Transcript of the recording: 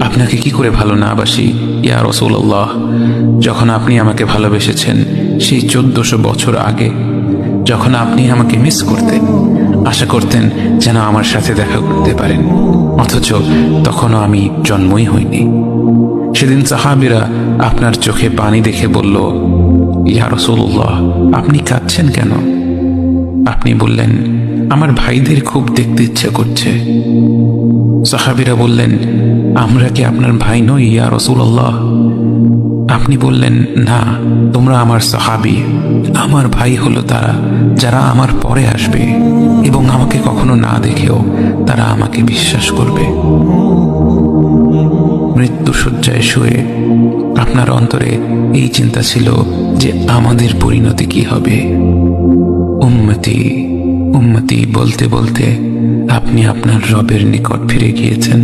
আপনাকে কি করে ভালো না বাসি ইয়া রাসূলুল্লাহ। যখন আপনি আমাকে ভালোবেসেছেন সেই 1400 বছর আগে, যখন আপনি আমাকে মিস করতেন, আশা করতেন যেন আমার সাথে দেখা করতে পারেন, অথচ তখনও আমি জন্মই হইনি। সেদিন সাহাবীরা আপনার চোখে পানি দেখে বলল, ইয়া রাসূলুল্লাহ, আপনি কাঁদছেন কেন? আপনি বললেন, আমার ভাইদের খুব দেখতে ইচ্ছে করছে। সাহাবীরা বললেন, আমরা কি আপনার ভাই নই ইয়া রাসূলুল্লাহ? আপনি বললেন, না, তোমরা আমার সাহাবী। আমার ভাই হলো তারা যারা আমার পরে আসবে এবং আমাকে কখনো না দেখেও তারা আমাকে বিশ্বাস করবে। মৃত্যু শয্যায় শুয়ে আপনার অন্তরে এই চিন্তা ছিল যে আমাদের পরিণতি কি হবে। উম্মতি উম্মতি বলতে বলতে আপনি আপনার রবের নিকট ফিরে গিয়েছেন।